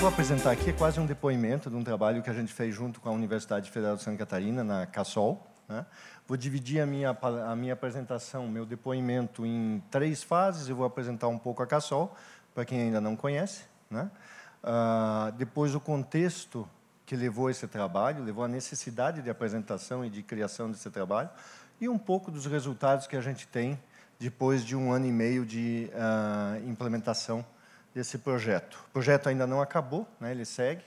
vou apresentar aqui é quase um depoimento de um trabalho que a gente fez junto com a Universidade Federal de Santa Catarina, na CASOL. Né? Vou dividir a minha apresentação, meu depoimento, em 3 fases. Eu vou apresentar um pouco a CASOL, para quem ainda não conhece. Né? Depois, o contexto que levou esse trabalho, levou a necessidade de apresentação e de criação desse trabalho, e um pouco dos resultados que a gente tem depois de 1 ano e meio de implementação desse projeto. O projeto ainda não acabou, né? Ele segue.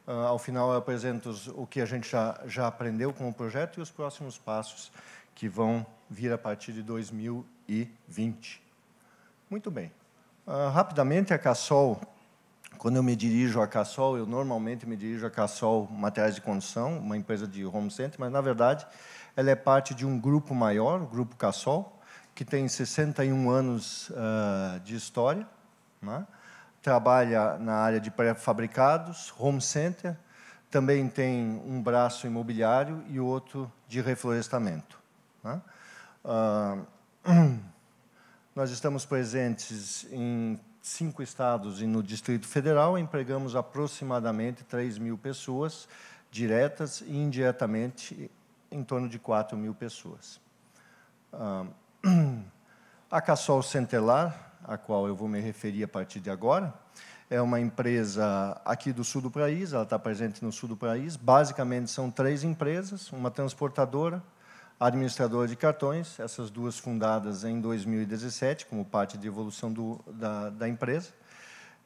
Ao final, eu apresento o que a gente já aprendeu com o projeto e os próximos passos que vão vir a partir de 2020. Muito bem. Rapidamente, a CASOL, quando eu me dirijo à CASOL, eu normalmente me dirijo à CASOL Materiais de Construção, uma empresa de home center, mas, na verdade, ela é parte de um grupo maior, o Grupo CASOL, que tem 61 anos de história, né? Trabalha na área de pré-fabricados, home center, também tem um braço imobiliário e outro de reflorestamento. Né? Nós estamos presentes em 5 estados e no Distrito Federal, empregamos aproximadamente 3.000 pessoas, diretas e indiretamente, em torno de 4.000 pessoas. A CASOL Centelar, a qual eu vou me referir a partir de agora, é uma empresa aqui do sul do país, ela está presente no sul do país. Basicamente, são 3 empresas, uma transportadora, administradora de cartões, essas 2 fundadas em 2017, como parte de evolução da empresa,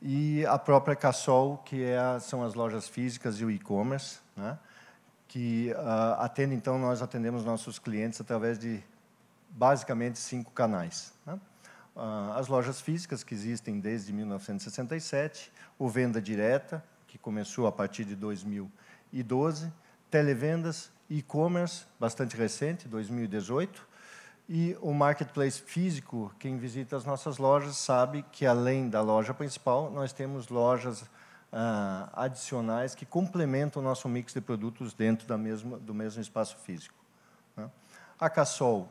e a própria CASOL, que são as lojas físicas e o e-commerce, né, que atende, então, nós atendemos nossos clientes através de, basicamente, 5 canais. Né? As lojas físicas, que existem desde 1967, o Venda Direta, que começou a partir de 2012, televendas, e-commerce, bastante recente, 2018, e o marketplace físico. Quem visita as nossas lojas sabe que, além da loja principal, nós temos lojas adicionais que complementam o nosso mix de produtos dentro do mesmo espaço físico. Né? A CASOL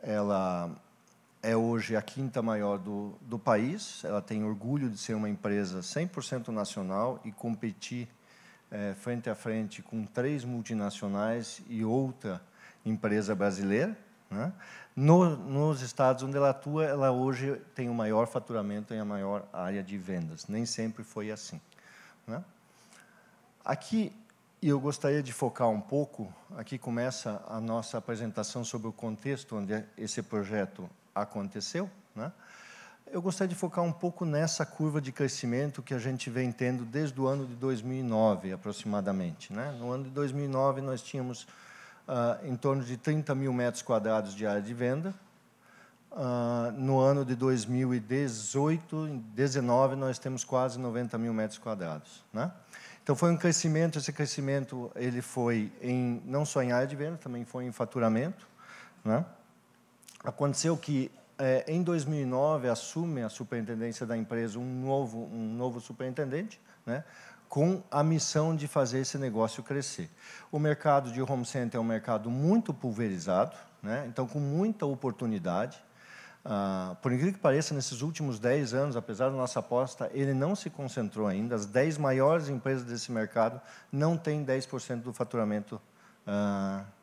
ela é hoje a 5ª maior do país, ela tem orgulho de ser uma empresa 100% nacional e competir frente a frente com 3 multinacionais e outra empresa brasileira. Né? Nos estados onde ela atua, ela hoje tem o maior faturamento e a maior área de vendas. Nem sempre foi assim. Né? Aqui, e eu gostaria de focar um pouco, aqui começa a nossa apresentação sobre o contexto onde esse projeto aconteceu. Né? Eu gostaria de focar um pouco nessa curva de crescimento que a gente vem tendo desde o ano de 2009, aproximadamente. Né? No ano de 2009, nós tínhamos em torno de 30.000 metros quadrados de área de venda. No ano de 2018, 2019, nós temos quase 90.000 metros quadrados. Né? Então, foi um crescimento. Esse crescimento ele foi não só em área de venda, também foi em faturamento. Né? Aconteceu que, em 2009, assume a superintendência da empresa um novo superintendente, né? Com a missão de fazer esse negócio crescer. O mercado de home center é um mercado muito pulverizado, né? Então, com muita oportunidade. Por incrível que pareça, nesses últimos 10 anos, apesar da nossa aposta, ele não se concentrou ainda. As 10 maiores empresas desse mercado não têm 10% do faturamento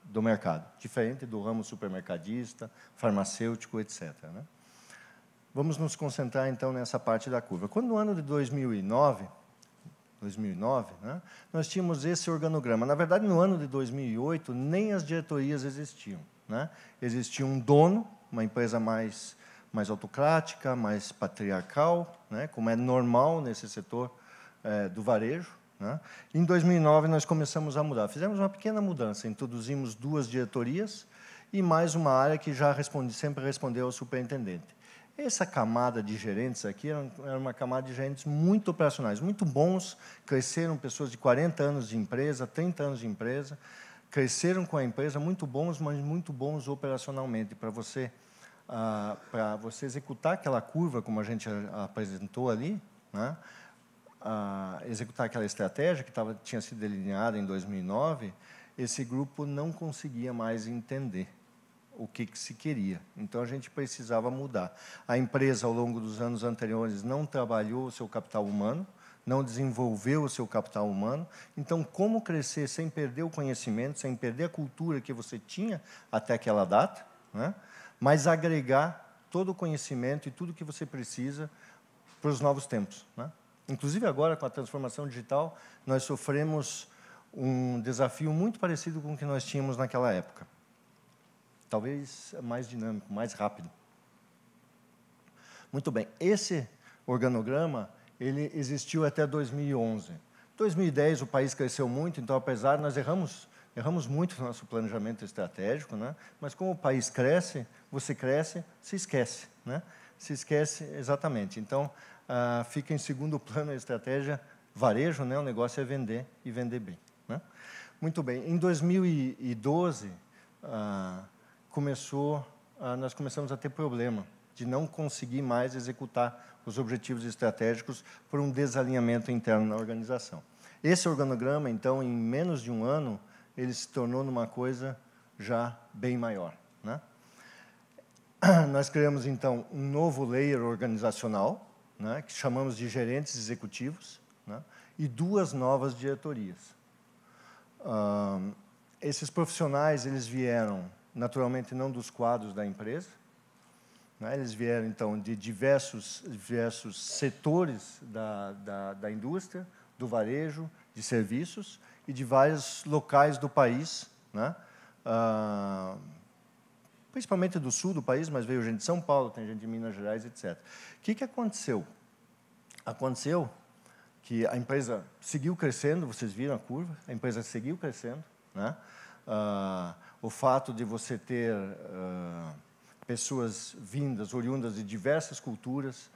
do mercado, diferente do ramo supermercadista, farmacêutico, etc. Né? Vamos nos concentrar, então, nessa parte da curva. Quando, no ano de 2009, né, nós tínhamos esse organograma. Na verdade, no ano de 2008, nem as diretorias existiam. Né? Existia um dono, uma empresa mais autocrática, mais patriarcal, né, como é normal nesse setor do varejo. Né? Em 2009, nós começamos a mudar. Fizemos uma pequena mudança, introduzimos 2 diretorias e mais uma área que já sempre respondeu ao superintendente. Essa camada de gerentes aqui era uma camada de gerentes muito operacionais, muito bons, cresceram, pessoas de 40 anos de empresa, 30 anos de empresa, cresceram com a empresa, muito bons, mas muito bons operacionalmente, para você executar aquela curva, como a gente apresentou ali, né? Executar aquela estratégia que tinha sido delineada em 2009, esse grupo não conseguia mais entender o que se queria. Então, a gente precisava mudar. A empresa, ao longo dos anos anteriores, não trabalhou o seu capital humano, não desenvolveu o seu capital humano. Então, como crescer sem perder o conhecimento, sem perder a cultura que você tinha até aquela data, né? Mas agregar todo o conhecimento e tudo que você precisa para os novos tempos, né? Inclusive, agora, com a transformação digital, nós sofremos um desafio muito parecido com o que nós tínhamos naquela época. Talvez mais dinâmico, mais rápido. Muito bem. Esse organograma ele existiu até 2011. Em 2010, o país cresceu muito, então, apesar, nós erramos muito no nosso planejamento estratégico, né? Mas como o país cresce, você cresce, se esquece, né? Se esquece exatamente. Então, fica em segundo plano a estratégia varejo, né? O negócio é vender e vender bem, né? Muito bem. Em 2012, nós começamos a ter problema de não conseguir mais executar os objetivos estratégicos por um desalinhamento interno na organização. Esse organograma, então, em menos de um ano, ele se tornou numa coisa já bem maior, né? Nós criamos, então, um novo layer organizacional, né, que chamamos de gerentes executivos, né, e 2 novas diretorias. Esses profissionais eles vieram, naturalmente, não dos quadros da empresa, né, eles vieram, então, de diversos setores da indústria, do varejo, de serviços, e de vários locais do país, né, principalmente do sul do país, mas veio gente de São Paulo, tem gente de Minas Gerais, etc. O que aconteceu? Aconteceu que a empresa seguiu crescendo, vocês viram a curva, a empresa seguiu crescendo, né? O fato de você ter pessoas vindas, oriundas de diversas culturas,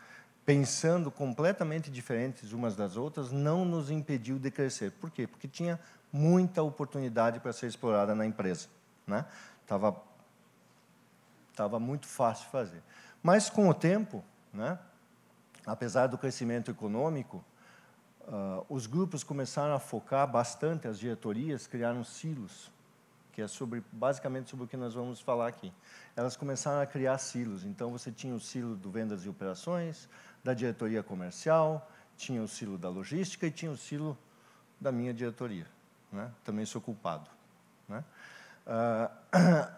pensando completamente diferentes umas das outras, não nos impediu de crescer. Por quê? Porque tinha muita oportunidade para ser explorada na empresa, né? Estava muito fácil de fazer. Mas, com o tempo, né, apesar do crescimento econômico, os grupos começaram a focar bastante, as diretorias criaram silos, que é basicamente sobre o que nós vamos falar aqui. Elas começaram a criar silos. Então, você tinha o silo do vendas e operações, da diretoria comercial, tinha o silo da logística e tinha o silo da minha diretoria, né? Também sou culpado, né?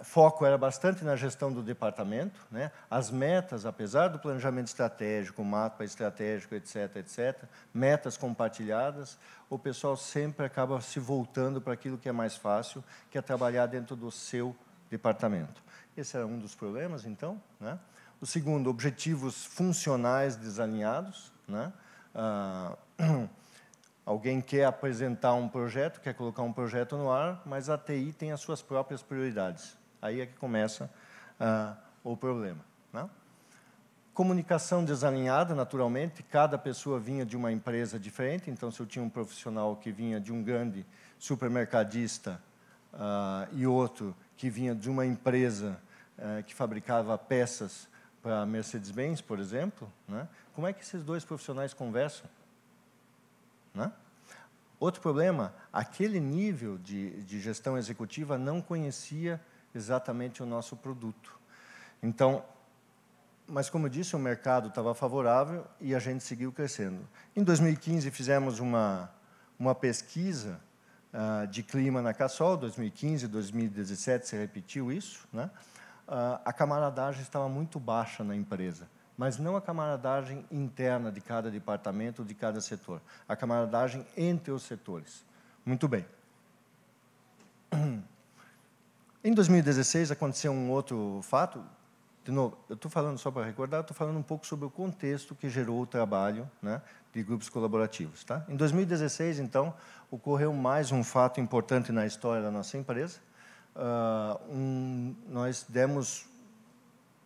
Foco era bastante na gestão do departamento, né? As metas, apesar do planejamento estratégico, mapa estratégico, etc., etc., metas compartilhadas, o pessoal sempre acaba se voltando para aquilo que é mais fácil, que é trabalhar dentro do seu departamento. Esse era um dos problemas, então, né? O segundo, objetivos funcionais desalinhados, né? Alguém quer apresentar um projeto, quer colocar um projeto no ar, mas a TI tem as suas próprias prioridades. Aí é que começa o problema, né? Comunicação desalinhada, naturalmente. Cada pessoa vinha de uma empresa diferente. Então, se eu tinha um profissional que vinha de um grande supermercadista e outro que vinha de uma empresa que fabricava peças para Mercedes-Benz, por exemplo, né? Como é que esses 2 profissionais conversam, né? Outro problema, aquele nível de gestão executiva não conhecia exatamente o nosso produto. Então, mas, como eu disse, o mercado estava favorável e a gente seguiu crescendo. Em 2015, fizemos uma pesquisa de clima na Cassol, 2015, 2017, se repetiu isso, né? A camaradagem estava muito baixa na empresa, mas não a camaradagem interna de cada departamento, de cada setor, a camaradagem entre os setores. Muito bem. Em 2016, aconteceu um outro fato. De novo, eu estou falando, só para recordar, estou falando um pouco sobre o contexto que gerou o trabalho, né, de grupos colaborativos. Tá? Em 2016, então, ocorreu mais um fato importante na história da nossa empresa. Nós demos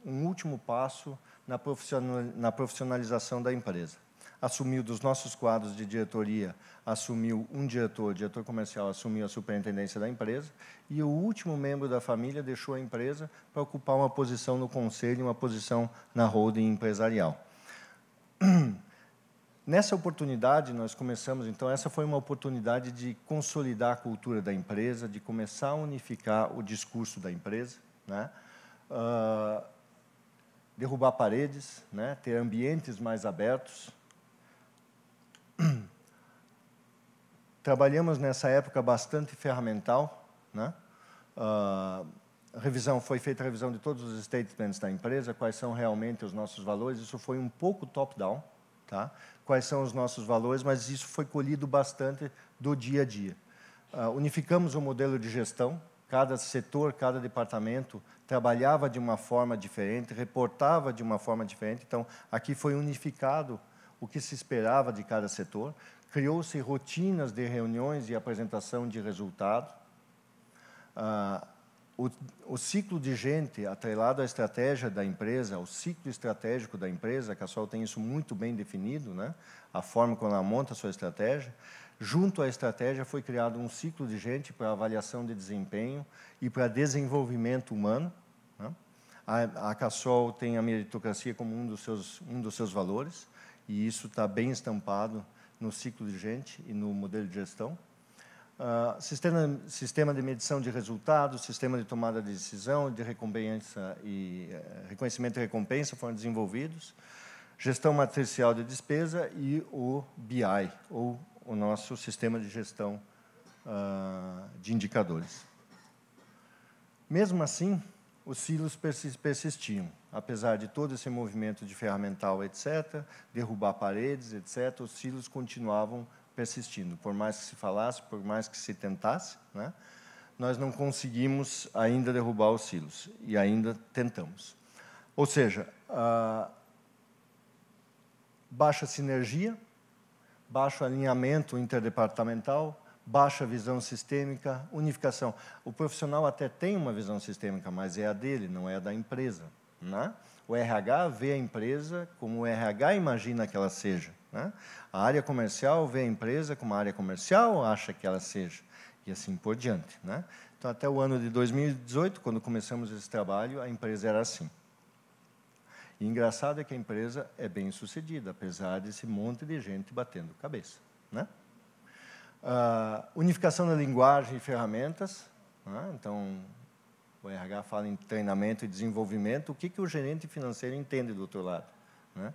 um último passo na profissionalização da empresa. Assumiu dos nossos quadros de diretoria, assumiu um diretor comercial assumiu a superintendência da empresa, e o último membro da família deixou a empresa para ocupar uma posição no conselho, uma posição na holding empresarial. Nessa oportunidade, nós começamos, então, essa foi uma oportunidade de consolidar a cultura da empresa, de começar a unificar o discurso da empresa, né? derrubar paredes, né? Ter ambientes mais abertos. Trabalhamos nessa época bastante ferramental, né? Foi feita a revisão de todos os statements da empresa, quais são realmente os nossos valores. Isso foi um pouco top-down, tá? Quais são os nossos valores, mas isso foi colhido bastante do dia a dia. Unificamos o modelo de gestão, cada setor, cada departamento trabalhava de uma forma diferente, reportava de uma forma diferente. Então, aqui foi unificado o que se esperava de cada setor. Criou-se rotinas de reuniões e apresentação de resultado. O ciclo de gente atrelado à estratégia da empresa, o ciclo estratégico da empresa, a Cassol tem isso muito bem definido, né? A forma como ela monta a sua estratégia. Junto à estratégia foi criado um ciclo de gente para avaliação de desempenho e para desenvolvimento humano, né? A Cassol tem a meritocracia como um dos seus valores, e isso está bem estampado no ciclo de gente e no modelo de gestão. Sistema de medição de resultados, sistema de tomada de decisão, de recompensa e reconhecimento e recompensa foram desenvolvidos. Gestão matricial de despesa e o BI, ou o nosso sistema de gestão de indicadores. Mesmo assim, os silos persistiam. Apesar de todo esse movimento de ferramental, etc., derrubar paredes, etc., os silos continuavam persistindo. Por mais que se falasse, por mais que se tentasse, né, nós não conseguimos ainda derrubar os silos, e ainda tentamos. Ou seja, baixa sinergia, baixo alinhamento interdepartamental, baixa visão sistêmica, unificação. O profissional até tem uma visão sistêmica, mas é a dele, não é a da empresa, né? O RH vê a empresa como o RH imagina que ela seja, né? A área comercial vê a empresa como a área comercial acha que ela seja, e assim por diante, né? Então, até o ano de 2018, quando começamos esse trabalho, a empresa era assim. E engraçado é que a empresa é bem sucedida, apesar desse monte de gente batendo cabeça, né? Unificação da linguagem e ferramentas, né? Então, o RH fala em treinamento e desenvolvimento. O que o gerente financeiro entende do outro lado, né?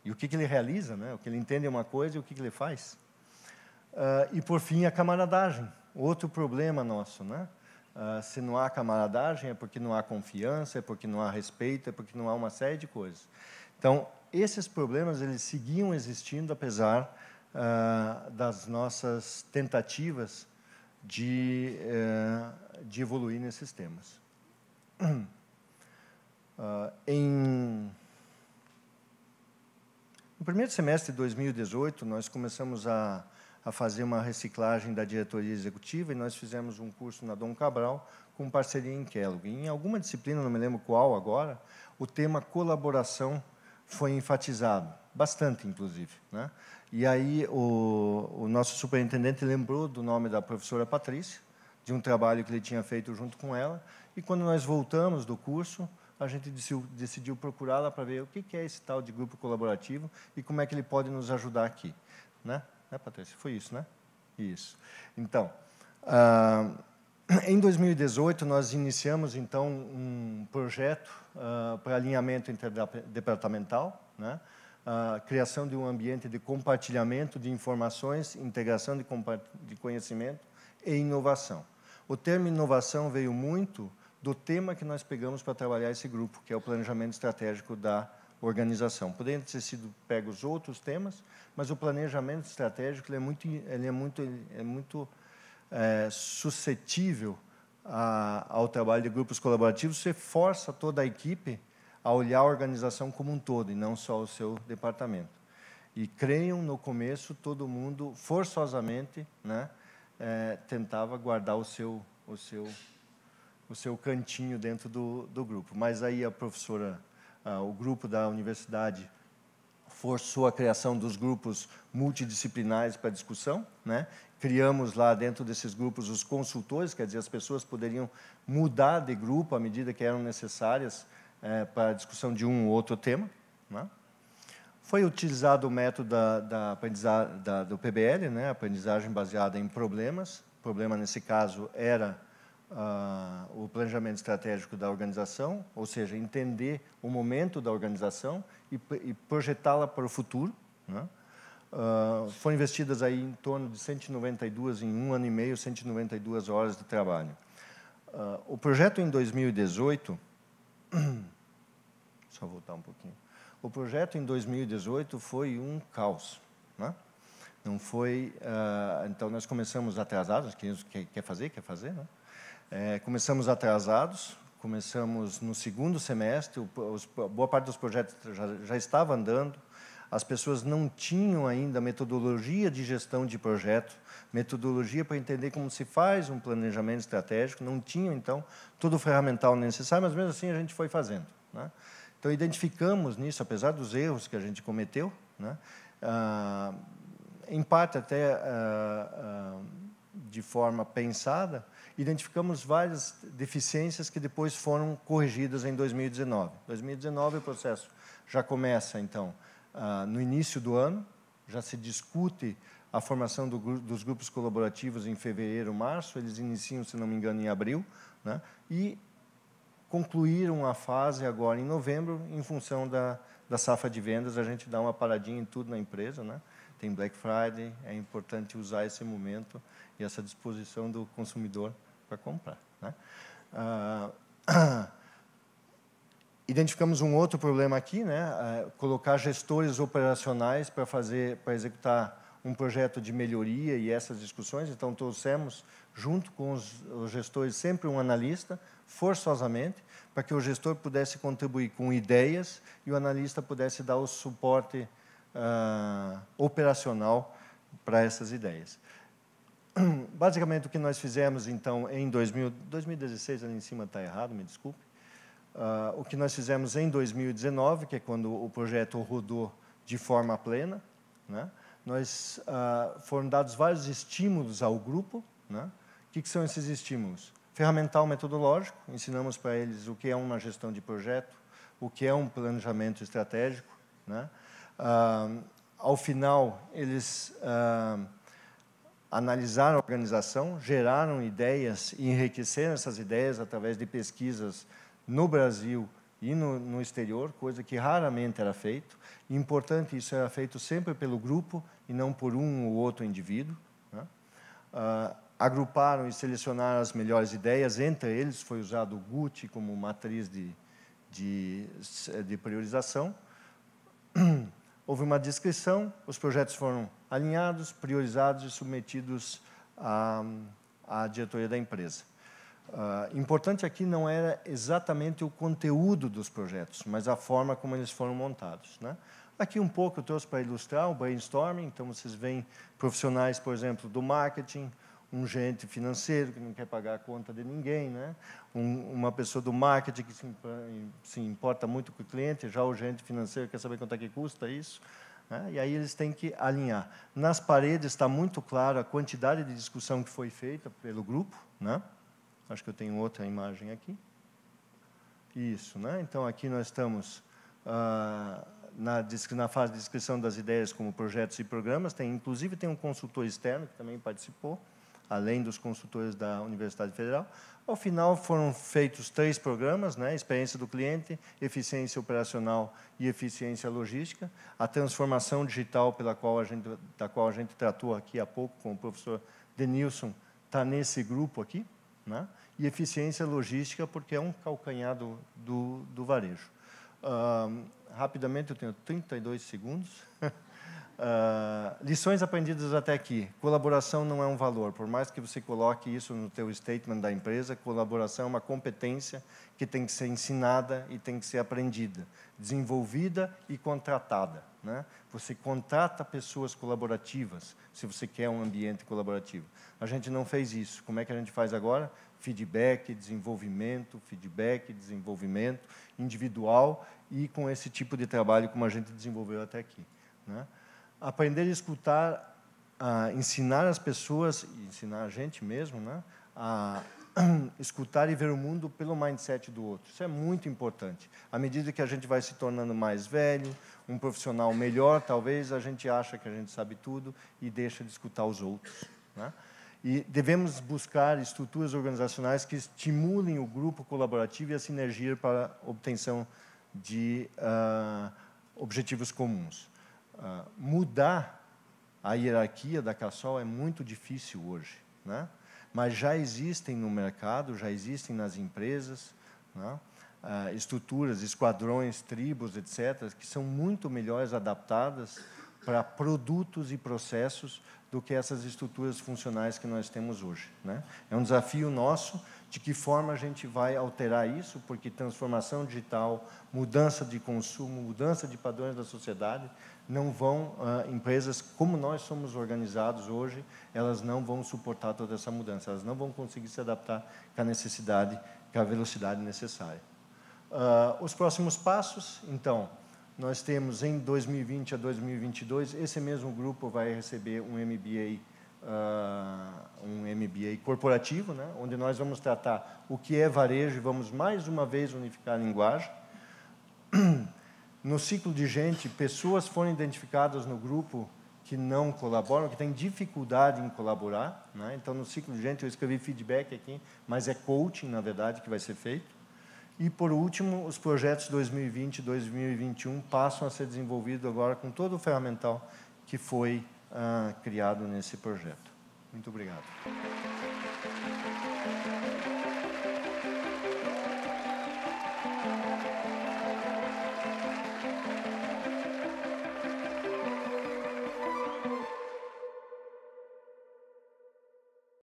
E o que ele realiza, né? O que ele entende é uma coisa e o que ele faz. E, por fim, a camaradagem. Outro problema nosso, né? Se não há camaradagem, é porque não há confiança, é porque não há respeito, é porque não há uma série de coisas. Então, esses problemas eles seguiam existindo, apesar das nossas tentativas de evoluir nesses temas. No primeiro semestre de 2018, nós começamos a fazer uma reciclagem da diretoria executiva, e nós fizemos um curso na Dom Cabral com parceria em Kellogg. Em alguma disciplina, não me lembro qual agora, o tema colaboração foi enfatizado, bastante, inclusive, né? E aí o nosso superintendente lembrou do nome da professora Patrícia, de um trabalho que ele tinha feito junto com ela, e quando nós voltamos do curso, a gente decidiu procurá-la para ver o que é esse tal de grupo colaborativo e como é que ele pode nos ajudar aqui, né? Patrícia? Foi isso, né? Isso. Então, em 2018, nós iniciamos, então, um projeto para alinhamento interdepartamental, né? Criação de um ambiente de compartilhamento de informações, integração de conhecimento e inovação. O termo inovação veio muito do tema que nós pegamos para trabalhar esse grupo, que é o planejamento estratégico da organização. Poderiam ter sido pegos outros temas, mas o planejamento estratégico ele é muito suscetível ao trabalho de grupos colaborativos. Você força toda a equipe a olhar a organização como um todo, e não só o seu departamento. E creiam, no começo, todo mundo, forçosamente, né, tentava guardar o seu cantinho dentro do grupo. Mas aí a professora, o grupo da universidade forçou a criação dos grupos multidisciplinares para discussão, né? Criamos lá dentro desses grupos os consultores, quer dizer, as pessoas poderiam mudar de grupo à medida que eram necessárias para a discussão de um ou outro tema, né? Foi utilizado o método do PBL, né? Aprendizagem baseada em problemas. O problema, nesse caso, era o planejamento estratégico da organização, ou seja, entender o momento da organização e projetá-la para o futuro, né? Foram investidas aí em torno de 192, em 1 ano e meio, 192 horas de trabalho. O projeto em 2018, só voltar um pouquinho, o projeto em 2018 foi um caos, né? Não foi, então nós começamos atrasados, quem quer fazer, né? Começamos atrasados, começamos no segundo semestre, boa parte dos projetos já estava andando, as pessoas não tinham ainda metodologia de gestão de projeto, metodologia para entender como se faz um planejamento estratégico, não tinham, então, todo o ferramental necessário, mas mesmo assim a gente foi fazendo, né? Então, identificamos nisso, apesar dos erros que a gente cometeu, né? Em parte até de forma pensada, identificamos várias deficiências que depois foram corrigidas em 2019. Em 2019, o processo já começa, então, no início do ano, já se discute a formação dos grupos colaborativos em fevereiro, março, eles iniciam, se não me engano, em abril, né? E concluíram a fase agora em novembro, em função da safra de vendas, a gente dá uma paradinha em tudo na empresa, né? Tem Black Friday, é importante usar esse momento e essa disposição do consumidor para comprar, né? Identificamos um outro problema aqui, né? Colocar gestores operacionais para executar um projeto de melhoria e essas discussões. Então, trouxemos, junto com os gestores, sempre um analista, forçosamente, para que o gestor pudesse contribuir com ideias e o analista pudesse dar o suporte operacional para essas ideias. Basicamente, o que nós fizemos, então, em 2016, ali em cima está errado, me desculpe. O que nós fizemos em 2019, que é quando o projeto rodou de forma plena, né? Foram dados vários estímulos ao grupo, né? O que são esses estímulos? Ferramental metodológico, ensinamos para eles o que é uma gestão de projeto, o que é um planejamento estratégico, né? Ao final, eles analisaram a organização, geraram ideias e enriqueceram essas ideias através de pesquisas no Brasil e no exterior, coisa que raramente era feito. Importante, isso era feito sempre pelo grupo e não por um ou outro indivíduo, né? Agruparam e selecionaram as melhores ideias, entre eles foi usado o GUT como matriz de priorização. Houve uma descrição, os projetos foram alinhados, priorizados e submetidos à diretoria da empresa. Importante aqui não era exatamente o conteúdo dos projetos, mas a forma como eles foram montados, né? Aqui um pouco eu trouxe para ilustrar o brainstorming, então vocês veem profissionais, por exemplo, do marketing, um gerente financeiro que não quer pagar a conta de ninguém, né? Uma pessoa do marketing que se importa muito com o cliente, já o gerente financeiro quer saber quanto é que custa isso, né? E aí eles têm que alinhar. Nas paredes está muito claro a quantidade de discussão que foi feita pelo grupo, né? Acho que eu tenho outra imagem aqui. Isso, né? Então, aqui nós estamos na fase de descrição das ideias como projetos e programas. Inclusive, tem um consultor externo que também participou, além dos consultores da Universidade Federal. Ao final, foram feitos 3 programas, né? Experiência do cliente, eficiência operacional e eficiência logística. A transformação digital da qual a gente tratou aqui há pouco com o professor Denilson está nesse grupo aqui, né? E eficiência logística, porque é um calcanhar do varejo. Rapidamente, eu tenho 32 segundos. Lições aprendidas até aqui. Colaboração não é um valor. Por mais que você coloque isso no teu statement da empresa, colaboração é uma competência que tem que ser ensinada e tem que ser aprendida, desenvolvida e contratada, né? Você contrata pessoas colaborativas, se você quer um ambiente colaborativo. A gente não fez isso. Como é que a gente faz agora? Feedback, desenvolvimento individual e com esse tipo de trabalho como a gente desenvolveu até aqui, né? Aprender a escutar, ensinar as pessoas, ensinar a gente mesmo, né? A escutar e ver o mundo pelo mindset do outro. Isso é muito importante. À medida que a gente vai se tornando mais velho, um profissional melhor, talvez a gente acha que a gente sabe tudo e deixa de escutar os outros, né? E devemos buscar estruturas organizacionais que estimulem o grupo colaborativo e a sinergia para a obtenção de objetivos comuns. Mudar a hierarquia da Cassol é muito difícil hoje, né? Mas já existem no mercado, já existem nas empresas, né? Estruturas, esquadrões, tribos, etc., que são muito melhores adaptadas para produtos e processos do que essas estruturas funcionais que nós temos hoje, né? É um desafio nosso de que forma a gente vai alterar isso, porque transformação digital, mudança de consumo, mudança de padrões da sociedade, não vão, empresas como nós somos organizados hoje, elas não vão suportar toda essa mudança, elas não vão conseguir se adaptar com a necessidade, com a velocidade necessária. Os próximos passos, então, nós temos em 2020 a 2022, esse mesmo grupo vai receber um MBA corporativo, né, onde nós vamos tratar o que é varejo e vamos mais uma vez unificar a linguagem. No ciclo de gente, pessoas foram identificadas no grupo que não colaboram, que têm dificuldade em colaborar, né? Então, no ciclo de gente, eu escrevi feedback aqui, mas é coaching, na verdade, que vai ser feito. E, por último, os projetos 2020 e 2021 passam a ser desenvolvidos agora com todo o ferramental que foi criado nesse projeto. Muito obrigado.